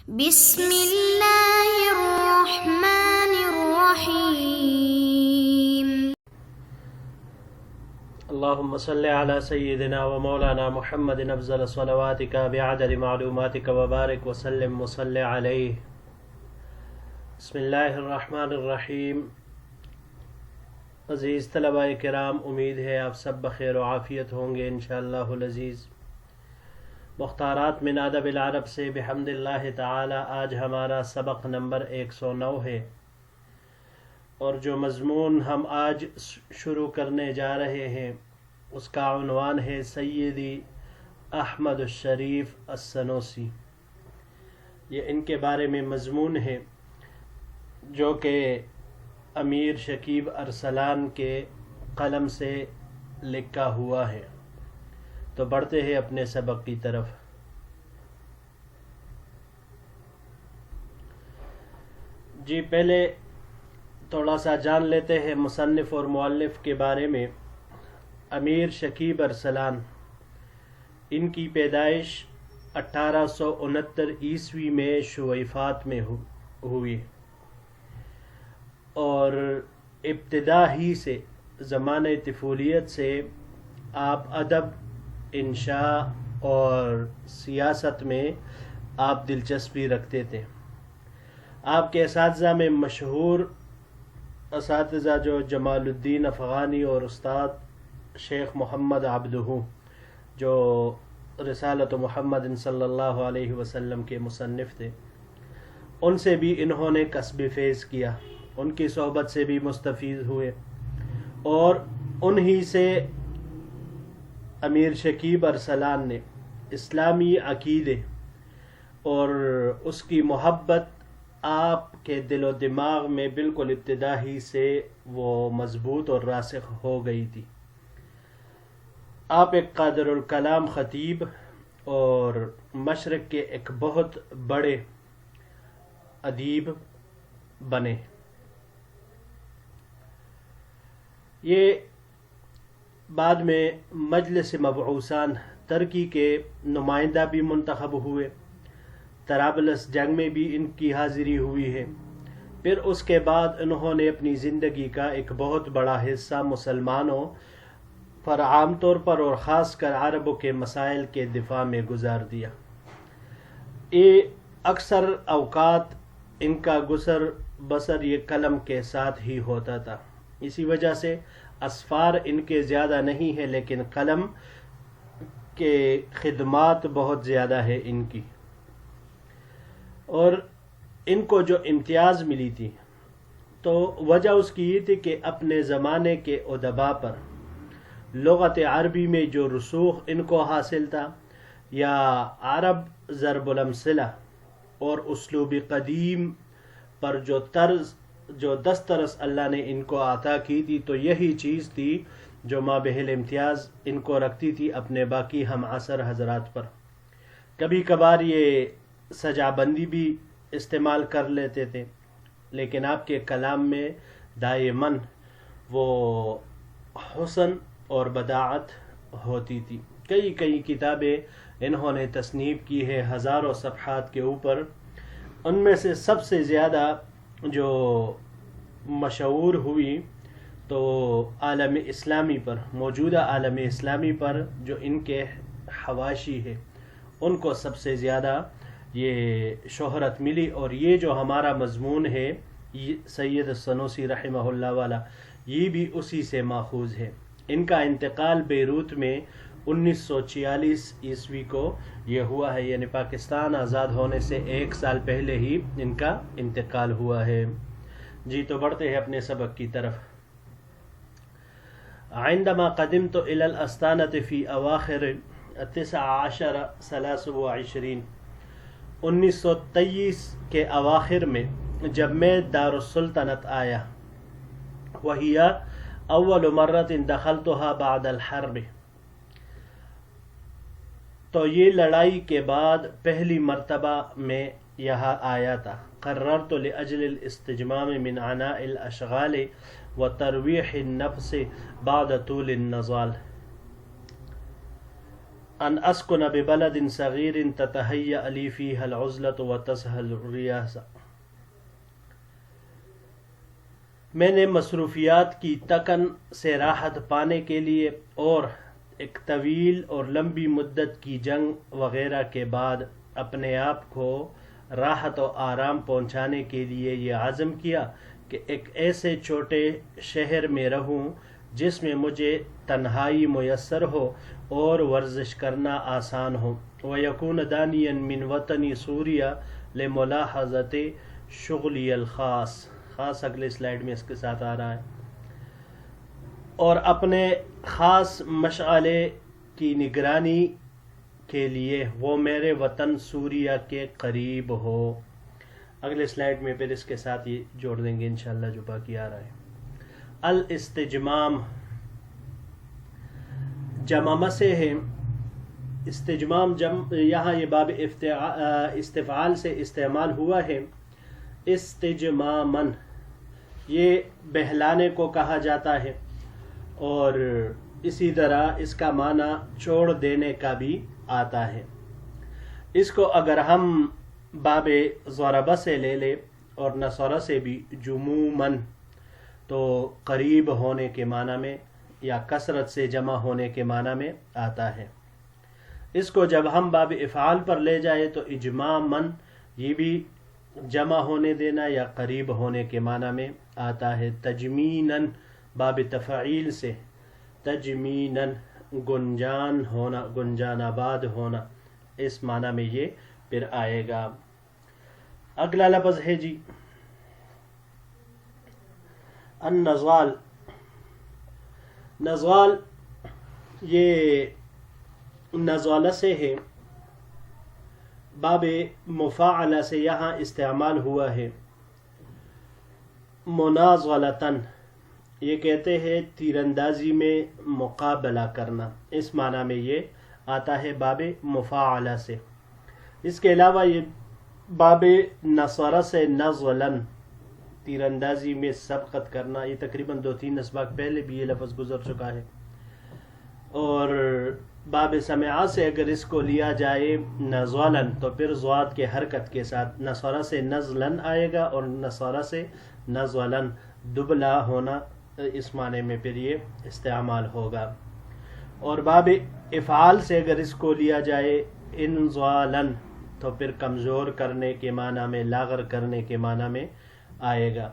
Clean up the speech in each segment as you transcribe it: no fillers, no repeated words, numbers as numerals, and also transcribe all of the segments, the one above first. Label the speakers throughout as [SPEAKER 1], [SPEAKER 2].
[SPEAKER 1] بسم اللہ الرحمن الرحیم۔
[SPEAKER 2] اللهم صل على سيدنا ومولانا محمد افضل صلواتك بعدد معلوماتك وبارك وسلم وصل عليه۔ بسم اللہ الرحمن الرحیم۔ عزیز طلباء کرام، امید ہے آپ سب بخیر و عافیت ہوں گے انشاءاللہ العزیز۔ مختارات من ادب العرب سے بحمد اللہ تعالی آج ہمارا سبق نمبر 109 ہے، اور جو مضمون ہم آج شروع کرنے جا رہے ہیں اس کا عنوان ہے سیدی احمد الشریف السنوسی۔ یہ ان کے بارے میں مضمون ہے جو کہ امیر شکیب ارسلان کے قلم سے لکھا ہوا ہے۔ تو بڑھتے ہیں اپنے سبق کی طرف۔ جی پہلے تھوڑا سا جان لیتے ہیں مصنف اور مؤلف کے بارے میں۔ امیر شکیب ارسلان، ان کی پیدائش 1869 عیسوی میں شویفات میں ہوئی، اور ابتدا ہی سے زمانہ طفولیت سے آپ ادب، انشاء اور سیاست میں آپ دلچسپی رکھتے تھے۔ آپ کے اساتذہ میں مشہور اساتذہ جو جمال الدین افغانی اور استاد شیخ محمد عبدہ، جو رسالت محمد صلی اللہ علیہ وسلم کے مصنف تھے، ان سے بھی انہوں نے کسب فیض کیا، ان کی صحبت سے بھی مستفید ہوئے، اور انہی سے امیر شکیب ارسلان نے اسلامی عقیدے اور اس کی محبت آپ کے دل و دماغ میں بالکل ابتدا ہی سے وہ مضبوط اور راسخ ہو گئی تھی۔ آپ ایک قادر الکلام خطیب اور مشرق کے ایک بہت بڑے ادیب بنے۔ یہ بعد میں مجلس مبعوثان ترکی کے نمائندہ بھی منتخب ہوئے، طرابلس جنگ میں بھی ان کی حاضری ہوئی ہے۔ پھر اس کے بعد انہوں نے اپنی زندگی کا ایک بہت بڑا حصہ مسلمانوں پر عام طور پر اور خاص کر عربوں کے مسائل کے دفاع میں گزار دیا۔ یہ اکثر اوقات ان کا گزر بسر یہ قلم کے ساتھ ہی ہوتا تھا، اسی وجہ سے اسفار ان کے زیادہ نہیں ہے، لیکن قلم کے خدمات بہت زیادہ ہے ان کی۔ اور ان کو جو امتیاز ملی تھی تو وجہ اس کی یہ تھی کہ اپنے زمانے کے ادباء پر لغت عربی میں جو رسوخ ان کو حاصل تھا، یا عرب ضرب الامثلہ اور اسلوب قدیم پر جو دسترس اللہ نے ان کو عطا کی تھی، تو یہی چیز تھی جو مابہل امتیاز ان کو رکھتی تھی اپنے باقی ہم عصر حضرات پر۔ کبھی کبھار یہ سجا بندی بھی استعمال کر لیتے تھے، لیکن آپ کے کلام میں دائماً وہ حسن اور بداعت ہوتی تھی۔ کئی کتابیں انہوں نے تصنیف کی ہے، ہزاروں صفحات کے اوپر۔ ان میں سے سب سے زیادہ جو مشہور ہوئی تو عالم اسلامی پر، موجودہ عالم اسلامی پر جو ان کے حواشی ہے، ان کو سب سے زیادہ یہ شہرت ملی، اور یہ جو ہمارا مضمون ہے سید السنوسی رحمہ اللہ والا، یہ بھی اسی سے ماخوذ ہے۔ ان کا انتقال بیروت میں 1946 عیسوی کو یہ ہوا ہے، یعنی پاکستان آزاد ہونے سے 1 سال پہلے ہی ان کا انتقال ہوا ہے۔ جی تو بڑھتے ہیں اپنے سبق کی طرف۔ عندما قدمت الى الاسطانة في اواخر 1923، 1923 کے اواخر میں جب میں دارالسلطنت آیا، وہی اول مرت دخلتها بعد الحرب، تو یہ لڑائی کے بعد پہلی مرتبہ میں یہاں آیا تھا۔ قررت لاجل الاستجمام من عناء الاشغال وترویح النفس بعد طول النضال، ان اسکن ببلد صغیر تتہیأ لی فیہ العزلۃ وتسہل الریاسہ، میں نے مصروفیات کی تکن سے راحت پانے کے لیے اور ایک طویل اور لمبی مدت کی جنگ وغیرہ کے بعد اپنے آپ کو راحت و آرام پہنچانے کے لیے یہ عزم کیا کہ ایک ایسے چھوٹے شہر میں رہوں جس میں مجھے تنہائی میسر ہو اور ورزش کرنا آسان ہو، وَيَكُونَ دَانِيًا مِّن وطنی سوریہ لِمُلَاحَظَةِ شُغْلِي الخاص، خاص اگلے سلائیڈ میں اس کے ساتھ آ رہا ہے، اور اپنے خاص مشغلے کی نگرانی کے لیے وہ میرے وطن سوریہ کے قریب ہو۔ اگلے سلائیڈ میں پھر اس کے ساتھ یہ جوڑ دیں گے انشاءاللہ جو باقی آ رہا ہے۔ الاستجمام جمع سے ہے، استجمام یہاں یہ باب استفعال سے استعمال ہوا ہے، استجمامن یہ بہلانے کو کہا جاتا ہے، اور اسی طرح اس کا معنی چھوڑ دینے کا بھی آتا ہے۔ اس کو اگر ہم باب ضربہ سے لے لے اور نصرہ سے بھی جمومن تو قریب ہونے کے معنی میں یا کثرت سے جمع ہونے کے معنی میں آتا ہے۔ اس کو جب ہم باب افعال پر لے جائے تو اجمامن یہ بھی جمع ہونے دینا یا قریب ہونے کے معنی میں آتا ہے۔ تجمینن باب تفعیل سے تجمینن گنجان ہونا، گنجان آباد ہونا، اس معنی میں یہ پھر آئے گا۔ اگلا لفظ ہے جی النضال۔ نضال یہ نضالہ سے ہے، باب مفاعلہ سے یہاں استعمال ہوا ہے۔ مناضلتاً یہ کہتے ہیں تیر اندازی میں مقابلہ کرنا، اس معنی میں یہ آتا ہے باب مفاعلہ سے۔ اس کے علاوہ یہ باب نصرہ سے نضلاً تیر اندازی میں سبقت کرنا، یہ تقریباً 2-3 اسباق پہلے بھی یہ لفظ گزر چکا ہے۔ اور باب سمعہ سے اگر اس کو لیا جائے نزولاً تو پھر ضاد کے حرکت کے ساتھ نصرہ سے نزلاً آئے گا اور نصرہ سے نزولاً دبلا ہونا، اس معنی میں پھر یہ استعمال ہوگا۔ اور باب افعال سے اگر اس کو لیا جائے انزوالاً تو پھر کمزور کرنے کے معنی میں، لاغر کرنے کے معنی میں آئے گا۔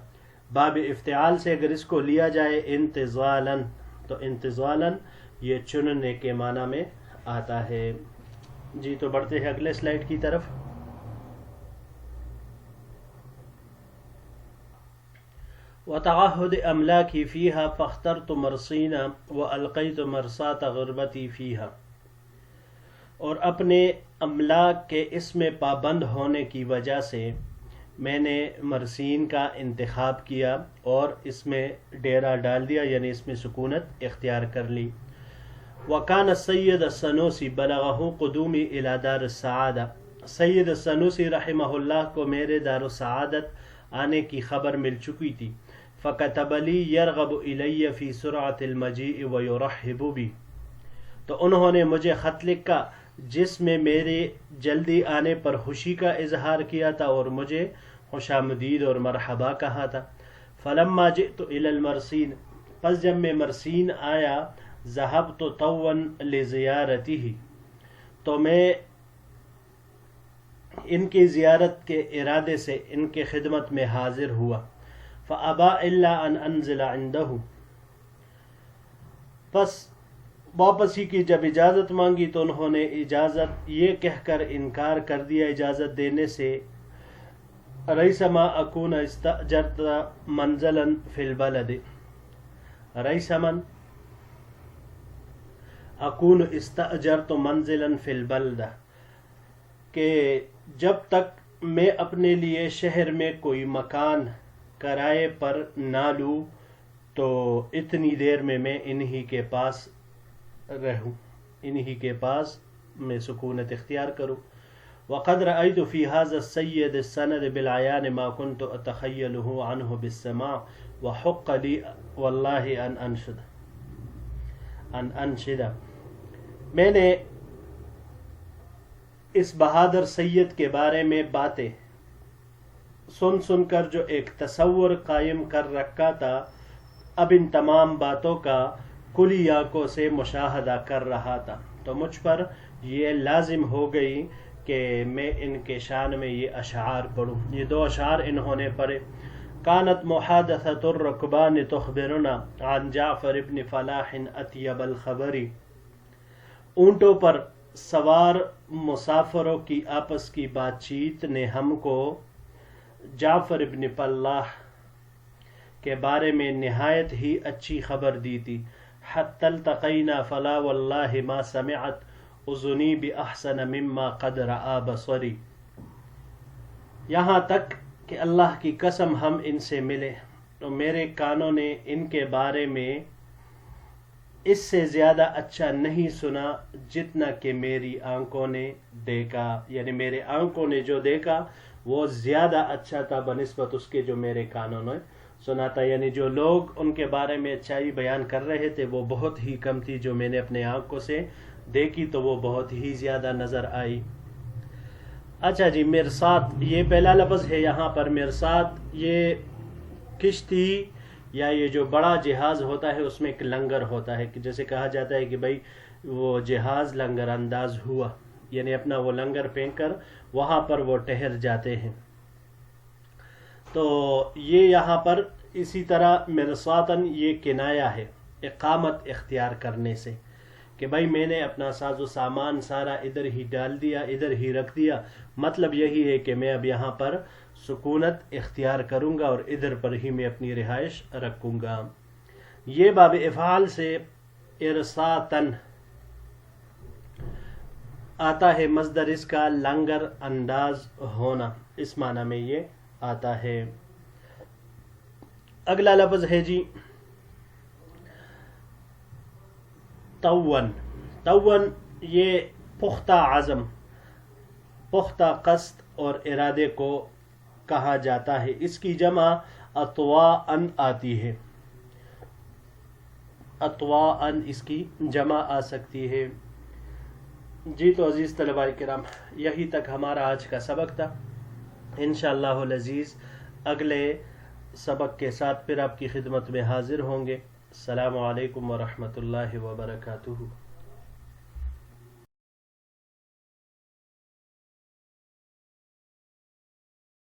[SPEAKER 2] باب افتعال سے اگر اس کو لیا جائے انتظالاً تو انتظالاً یہ چننے کے معنی میں آتا ہے۔ جی تو بڑھتے ہیں اگلے سلائیڈ کی طرف۔ وتعہد املاکی فیہا فاخترت مرسینا والقیت مرسات غربتی فیہا، اور اپنے املاک کے اس میں پابند ہونے کی وجہ سے میں نے مرسین کا انتخاب کیا اور اس میں ڈیرا ڈال دیا، یعنی اس میں سکونت اختیار کر لی۔ وکان السید السنوسی بلغہ قدومی الی دار السعادہ، سید السنوسی رحمہ اللہ کو میرے دار السعادت آنے کی خبر مل چکی تھی۔ فکتب لی یرغب الی فی سرعۃ المجیء ویرحب بی، تو انہوں نے مجھے خط لکھا جس میں میرے جلدی آنے پر خوشی کا اظہار کیا تھا اور مجھے خوش آمدید اور مرحبا کہا تھا۔ فلما جئت الی المرسین، پس جب میں مرسین آیا، ذهبت طوا لزیارتہ، تو میں ان کی زیارت کے ارادے سے ان کے خدمت میں حاضر ہوا۔ فابا الا ان انزل عنده، پس واپسی کی جب اجازت مانگی تو انہوں نے اجازت یہ کہہ کر انکار کر دیا اجازت دینے سے، ریثما اکون استاجرت منزلا فی البلد، ریثما اکون استاجرت منزلا فی البلد، کہ جب تک میں اپنے لیے شہر میں کوئی مکان کرائے پر نہ لوں تو اتنی دیر میں انہی کے پاس رہوں، انہی کے پاس میں سکونت اختیار کروں۔ وقد رأيت في هذا السيد السند بالعيان ما كنت أتخيله عنه بالسماع وحق لي والله أن أنشد، میں نے اس بہادر سید کے بارے میں باتیں سن سن کر جو ایک تصور قائم کر رکھا تھا، اب ان تمام باتوں کا کلی آنکھوں سے مشاہدہ کر رہا تھا، تو مجھ پر یہ لازم ہو گئی کہ میں ان کے شان میں یہ اشعار پڑھوں۔ یہ 2 اشعار انہوں نے پڑھے۔ کانت محادثۃ الرکبان تخبرنا عن جعفر ابن فلاح اطیب الخبری، اونٹوں پر سوار مسافروں کی آپس کی بات چیت نے ہم کو جعفر ابن فلاح کے بارے میں نہایت ہی اچھی خبر دی تھی۔ حتی التقینا فلا واللہ ما سمعت اذنی باحسن مما قد رآ بصری، یہاں تک کہ اللہ کی قسم ہم ان سے ملے تو میرے کانوں نے ان کے بارے میں اس سے زیادہ اچھا نہیں سنا جتنا کہ میری آنکھوں نے دیکھا، یعنی میرے آنکھوں نے جو دیکھا وہ زیادہ اچھا تھا بنسبت اس کے جو میرے کانوں نے سنا تھا۔ یعنی جو لوگ ان کے بارے میں اچھائی بیان کر رہے تھے وہ بہت ہی کم تھی، جو میں نے اپنے آنکھوں سے دیکھی تو وہ بہت ہی زیادہ نظر آئی۔ اچھا جی، مرصاد، یہ پہلا لفظ ہے یہاں پر مرصاد، یہ کشتی یا یہ جو بڑا جہاز ہوتا ہے اس میں ایک لنگر ہوتا ہے، کہ جیسے کہا جاتا ہے کہ بھائی وہ جہاز لنگر انداز ہوا، یعنی اپنا وہ لنگر پھینک کر وہاں پر وہ ٹھہر جاتے ہیں۔ تو یہ یہاں پر اسی طرح مرصادن یہ کنایا ہے اقامت اختیار کرنے سے، کہ بھائی میں نے اپنا ساز و سامان سارا ادھر ہی ڈال دیا، ادھر ہی رکھ دیا، مطلب یہی ہے کہ میں اب یہاں پر سکونت اختیار کروں گا اور ادھر پر ہی میں اپنی رہائش رکھوں گا۔ یہ باب افعال سے ارساتن آتا ہے، مصدر اس کا لنگر انداز ہونا، اس معنی میں یہ آتا ہے۔ اگلا لفظ ہے جی تون۔ تون یہ پختہ عزم، پختہ قصد اور ارادے کو کہا جاتا ہے۔ اس کی جمع اطواءن آتی ہے، اطواءن اس کی جمع آ سکتی ہے۔ جی تو عزیز طلباء کرام، یہی تک ہمارا آج کا سبق تھا۔ انشاءاللہ العزیز اگلے سبق کے ساتھ پھر آپ کی خدمت میں حاضر ہوں گے۔ السلام علیکم ورحمۃ اللہ وبرکاتہ۔